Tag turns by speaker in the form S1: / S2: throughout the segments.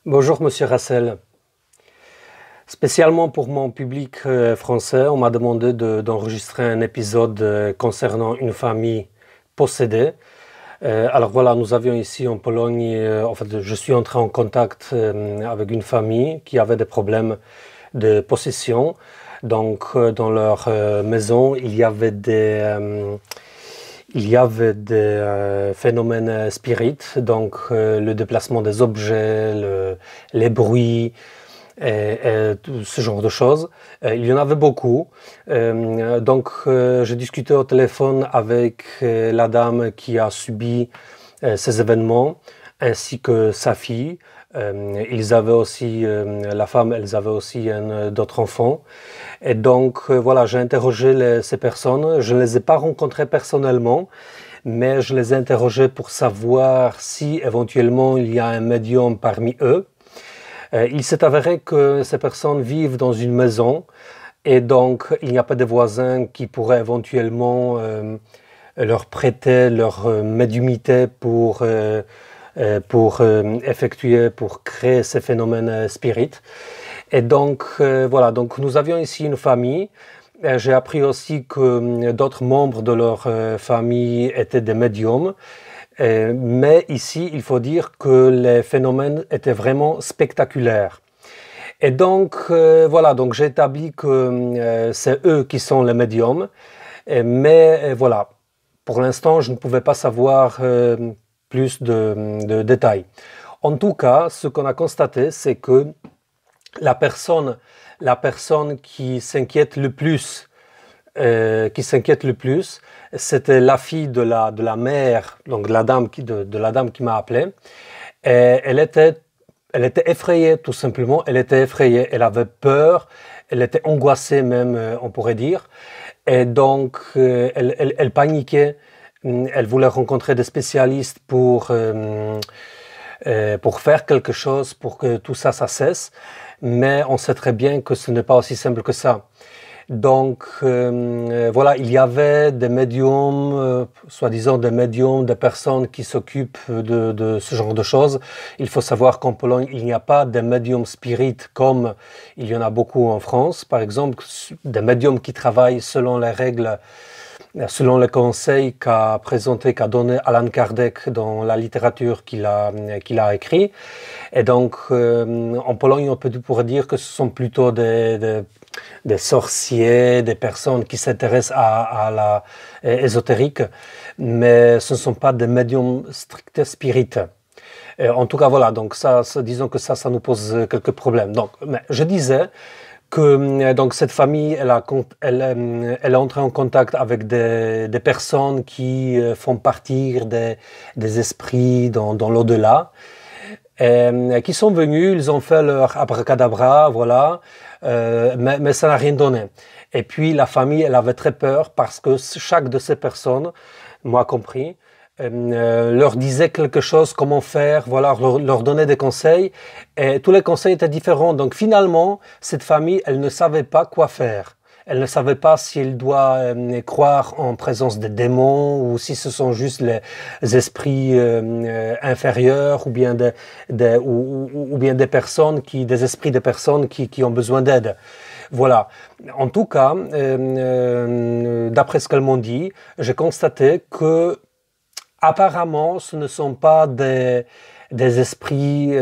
S1: Bonjour Monsieur Rassel. Spécialement pour mon public français, on m'a demandé d'enregistrer un épisode concernant une famille possédée. Alors voilà, nous avions ici en Pologne, en fait, je suis entré en contact avec une famille qui avait des problèmes de possession. Donc dans leur maison, il y avait des phénomènes spirites, donc le déplacement des objets, les bruits et tout ce genre de choses. Il y en avait beaucoup. Donc j'ai discuté au téléphone avec la dame qui a subi ces événements, ainsi que sa fille. Ils avaient aussi, la femme, elles avaient aussi d'autres enfants. Et donc voilà, j'ai interrogé ces personnes. Je ne les ai pas rencontrées personnellement, mais je les ai interrogées pour savoir si éventuellement il y a un médium parmi eux. Il s'est avéré que ces personnes vivent dans une maison et donc il n'y a pas de voisins qui pourraient éventuellement leur prêter leur médiumnité pour créer ces phénomènes spirites. Et donc voilà, donc nous avions ici une famille. J'ai appris aussi que d'autres membres de leur famille étaient des médiums. Mais ici, il faut dire que les phénomènes étaient vraiment spectaculaires. Et donc voilà, donc j'ai établi que c'est eux qui sont les médiums. Mais voilà, pour l'instant, je ne pouvais pas savoir plus de détails. En tout cas, ce qu'on a constaté, c'est que la personne qui s'inquiète le plus, c'était la fille de la mère, donc de la dame qui m'a appelé. Et elle était effrayée, tout simplement. Elle était effrayée, elle avait peur, elle était angoissée même, on pourrait dire. Et donc, elle paniquait. Elle voulait rencontrer des spécialistes pour faire quelque chose, pour que tout ça cesse. Mais on sait très bien que ce n'est pas aussi simple que ça. Donc voilà, il y avait des médiums, soi-disant des médiums, des personnes qui s'occupent de ce genre de choses. Il faut savoir qu'en Pologne, il n'y a pas de médiums spirites comme il y en a beaucoup en France. Par exemple, des médiums qui travaillent selon les règles, selon les conseils qu'a donné Allan Kardec dans la littérature qu'il a écrit. Et donc, en Pologne, on pourrait dire que ce sont plutôt des sorciers, des personnes qui s'intéressent à la ésotérique, mais ce ne sont pas des médiums stricts spirites. En tout cas, voilà, donc disons que ça nous pose quelques problèmes. Donc, mais je disais que donc cette famille, elle est entrée en contact avec des personnes qui font partir des esprits dans l'au-delà, qui sont venus, ils ont fait leur abracadabra, voilà, mais ça n'a rien donné. Et puis la famille, elle avait très peur parce que chaque de ces personnes, moi compris, leur disait quelque chose, comment faire, voilà, leur donnait des conseils, et tous les conseils étaient différents. Donc finalement, cette famille, elle ne savait pas quoi faire. Elle ne savait pas si elle doit croire en présence des démons ou si ce sont juste les esprits inférieurs ou bien des personnes des esprits de personnes qui ont besoin d'aide. Voilà. En tout cas, d'après ce qu'elles m'ont dit, j'ai constaté que apparemment, ce ne sont pas des esprits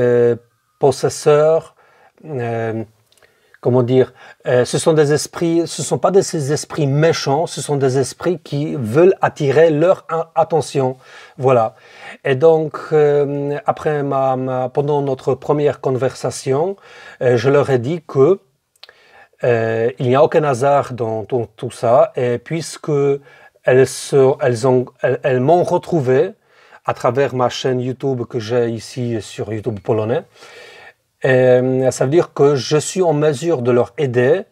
S1: possesseurs. Comment dire, ce sont pas ces esprits méchants, ce sont des esprits qui veulent attirer leur attention. Voilà. Et donc, après pendant notre première conversation, je leur ai dit que il n'y a aucun hasard dans tout ça, et puisque elles m'ont retrouvé à travers ma chaîne YouTube que j'ai ici sur YouTube polonais. Et ça veut dire que je suis en mesure de leur aider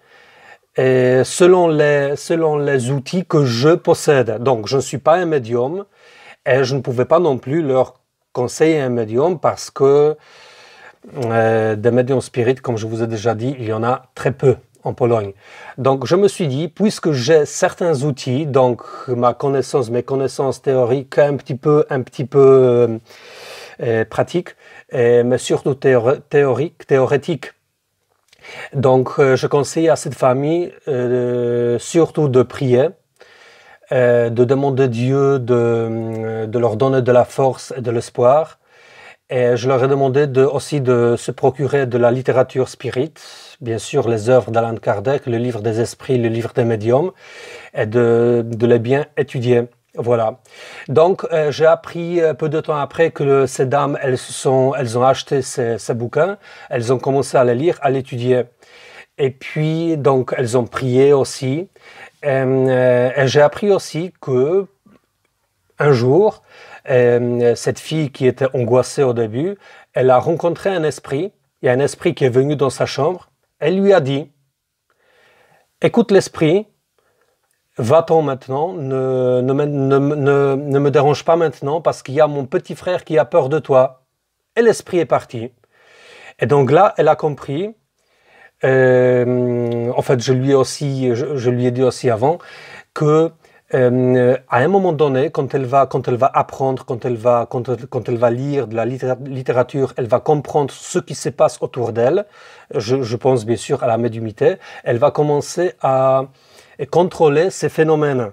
S1: et selon les outils que je possède. Donc, je ne suis pas un médium et je ne pouvais pas non plus leur conseiller un médium parce que des médiums spirites, comme je vous ai déjà dit, il y en a très peu en Pologne. Donc, je me suis dit, puisque j'ai certains outils, donc mes connaissances théoriques un petit peu pratiques, mais surtout théorétique. Donc, je conseille à cette famille surtout de prier, de demander à Dieu de leur donner de la force et de l'espoir. Et je leur ai demandé aussi de se procurer de la littérature spirite, bien sûr les œuvres d'Allan Kardec, le livre des esprits, le livre des médiums, et de les bien étudier. Voilà. Donc, j'ai appris peu de temps après que ces dames, elles ont acheté ces bouquins, elles ont commencé à les lire, à l'étudier. Et puis, donc, elles ont prié aussi. Et j'ai appris aussi que un jour, cette fille qui était angoissée au début, elle a rencontré un esprit. Il y a un esprit qui est venu dans sa chambre. Elle lui a dit, écoute l'esprit, va-t'en maintenant, ne me dérange pas maintenant parce qu'il y a mon petit frère qui a peur de toi. Et l'esprit est parti. Et donc là, elle a compris. En fait, je lui ai dit aussi avant que à un moment donné, quand elle va apprendre, quand elle va lire de la littérature, elle va comprendre ce qui se passe autour d'elle. Je pense bien sûr à la médiumnité. Elle va commencer à contrôler ces phénomènes.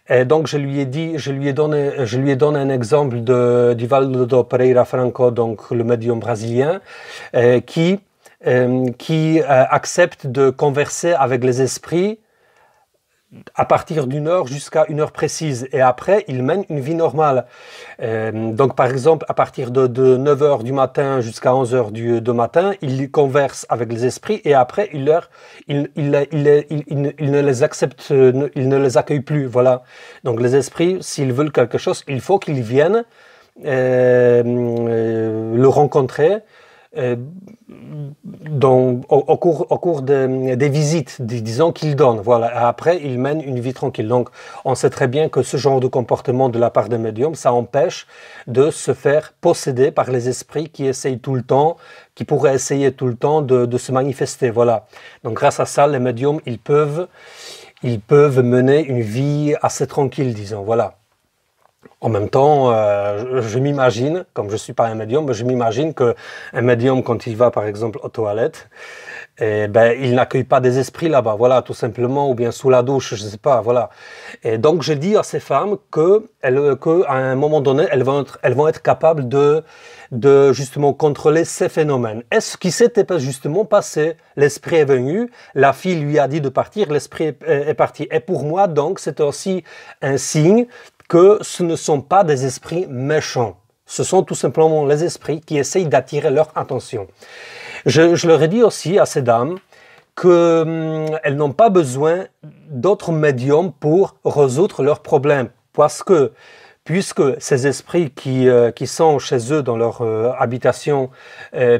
S1: Et donc je lui ai donné un exemple de Divaldo Pereira Franco, donc le médium brésilien, qui accepte de converser avec les esprits à partir d'une heure jusqu'à une heure précise. Et après, il mène une vie normale. Donc, par exemple, à partir de 9 heures du matin jusqu'à 11 heures du matin, il converse avec les esprits et après, il ne les accepte, il ne les accueille plus. Voilà. Donc, les esprits, s'ils veulent quelque chose, il faut qu'ils viennent le rencontrer. Au cours des visites, disons qu'il donne. Voilà. Après, il mène une vie tranquille. Donc, on sait très bien que ce genre de comportement de la part des médiums, ça empêche de se faire posséder par les esprits qui essayent tout le temps, qui pourraient essayer tout le temps de se manifester. Voilà. Donc, grâce à ça, les médiums, ils peuvent mener une vie assez tranquille, disons. Voilà. En même temps, je m'imagine, comme je ne suis pas un médium, mais je m'imagine qu'un médium, quand il va par exemple aux toilettes, il n'accueille pas des esprits là-bas, voilà, tout simplement, ou bien sous la douche, je ne sais pas, voilà. Et donc, je dis à ces femmes qu'à un moment donné, elles vont être capables de justement contrôler ces phénomènes. Et ce qui s'était justement passé, l'esprit est venu, la fille lui a dit de partir, l'esprit est parti. Et pour moi, donc, c'était aussi un signe que ce ne sont pas des esprits méchants. Ce sont tout simplement les esprits qui essayent d'attirer leur attention. Je leur ai dit aussi à ces dames qu'elles n'ont pas besoin d'autres médiums pour résoudre leurs problèmes. Puisque ces esprits qui sont chez eux dans leur habitation,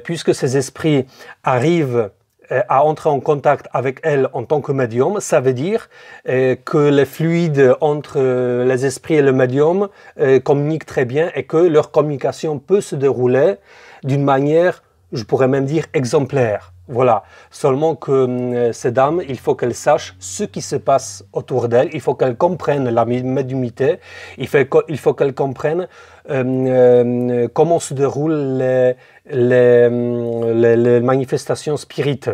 S1: puisque ces esprits arrivent à entrer en contact avec elle en tant que médium, ça veut dire que les fluides entre les esprits et le médium communiquent très bien et que leur communication peut se dérouler d'une manière, je pourrais même dire, exemplaire. Voilà. Seulement que ces dames, il faut qu'elles sachent ce qui se passe autour d'elles, il faut qu'elles comprennent la médiumnité, il faut qu'elles comprennent comment se déroulent les manifestations spirites.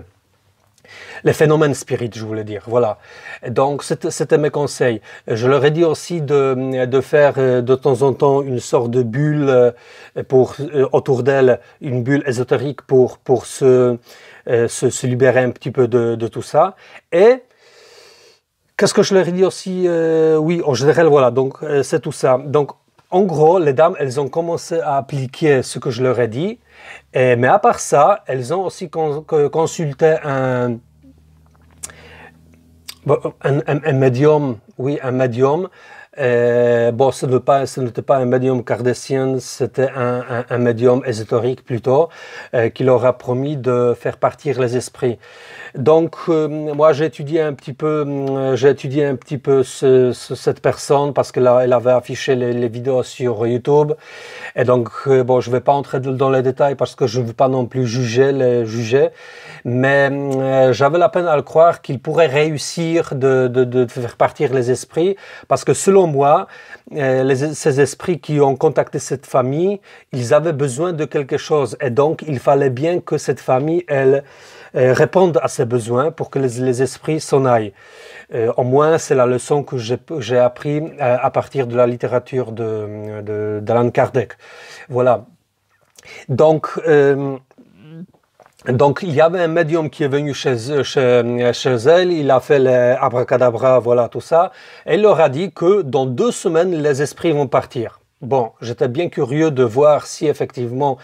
S1: Les phénomènes spirites, je voulais dire. Voilà. Donc, c'était mes conseils. Je leur ai dit aussi de faire de temps en temps une sorte de bulle autour d'elle, une bulle ésotérique pour se libérer un petit peu de tout ça. Et qu'est-ce que je leur ai dit aussi oui, en général, voilà. Donc, c'est tout ça. Donc, en gros, les dames, elles ont commencé à appliquer ce que je leur ai dit. Mais à part ça, elles ont aussi consulté un médium, oui, un médium. Bon, ce n'était pas un médium kardecien, c'était un médium ésotérique plutôt, qui leur a promis de faire partir les esprits. Donc, moi, j'ai étudié un petit peu cette personne parce qu'elle avait affiché les vidéos sur YouTube. Et donc, bon, je ne vais pas entrer dans les détails parce que je ne veux pas non plus juger. Mais j'avais la peine à le croire qu'il pourrait réussir de faire partir les esprits parce que selon moi, ces esprits qui ont contacté cette famille, ils avaient besoin de quelque chose. Et donc, il fallait bien que cette famille, elle, réponde à ces besoins pour que les esprits s'en aillent. Au moins, c'est la leçon que j'ai appris à partir de la littérature d'Allan Kardec. Voilà. Donc, il y avait un médium qui est venu chez elle, il a fait les abracadabra, voilà, tout ça, et il leur a dit que dans 2 semaines, les esprits vont partir. Bon, j'étais bien curieux de voir si effectivement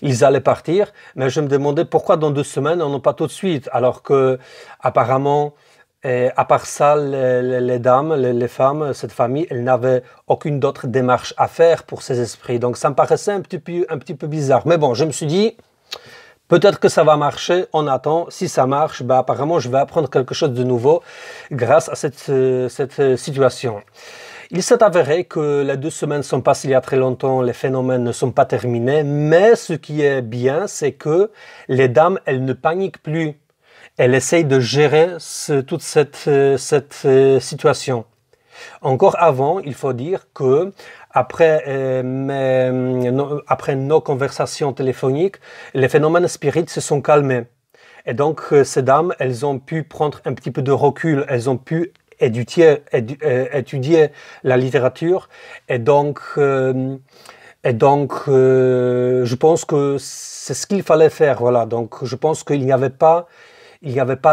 S1: ils allaient partir, mais je me demandais pourquoi dans 2 semaines, non pas tout de suite, alors que apparemment, à part ça, les dames, les femmes, cette famille, elles n'avaient aucune autre démarche à faire pour ces esprits. Donc ça me paraissait un petit peu bizarre. Mais bon, je me suis dit, peut-être que ça va marcher, on attend. Si ça marche, bah, apparemment, je vais apprendre quelque chose de nouveau grâce à cette situation. Il s'est avéré que les 2 semaines sont passées il y a très longtemps, les phénomènes ne sont pas terminés, mais ce qui est bien, c'est que les dames, elles ne paniquent plus. Elles essayent de gérer toute cette situation. Encore avant, il faut dire que après nos conversations téléphoniques, les phénomènes spirites se sont calmés. Et donc, ces dames, elles ont pu prendre un petit peu de recul, elles ont pu étudier la littérature. Et donc, je pense que c'est ce qu'il fallait faire. Voilà. Donc, je pense qu'il n'y avait pas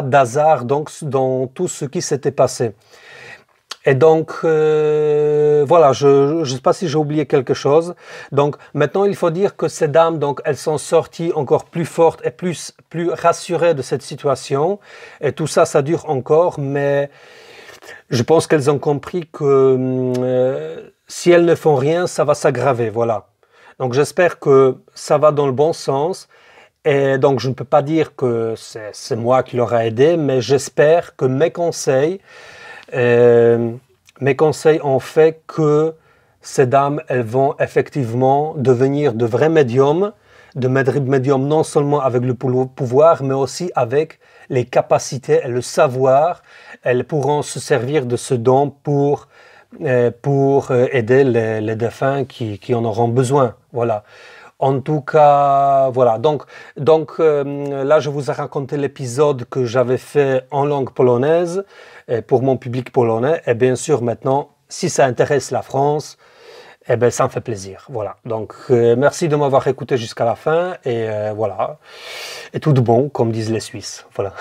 S1: d'hasard donc, dans tout ce qui s'était passé. Et donc, voilà, je ne sais pas si j'ai oublié quelque chose. Donc, maintenant, il faut dire que ces dames, donc, elles sont sorties encore plus fortes et plus rassurées de cette situation. Et tout ça, ça dure encore, mais je pense qu'elles ont compris que si elles ne font rien, ça va s'aggraver, voilà. Donc, j'espère que ça va dans le bon sens. Et donc, je ne peux pas dire que c'est moi qui leur a aidé, mais j'espère que mes conseils ont fait que ces dames, elles vont effectivement devenir de vrais médiums, de médiums non seulement avec le pouvoir, mais aussi avec les capacités et le savoir. Elles pourront se servir de ce don pour aider les défunts qui en auront besoin. Voilà. En tout cas, voilà. Donc là, je vous ai raconté l'épisode que j'avais fait en langue polonaise pour mon public polonais. Et bien sûr, maintenant, si ça intéresse la France, eh ben, ça me fait plaisir. Voilà. Donc, merci de m'avoir écouté jusqu'à la fin. Et voilà. Et tout de bon, comme disent les Suisses. Voilà.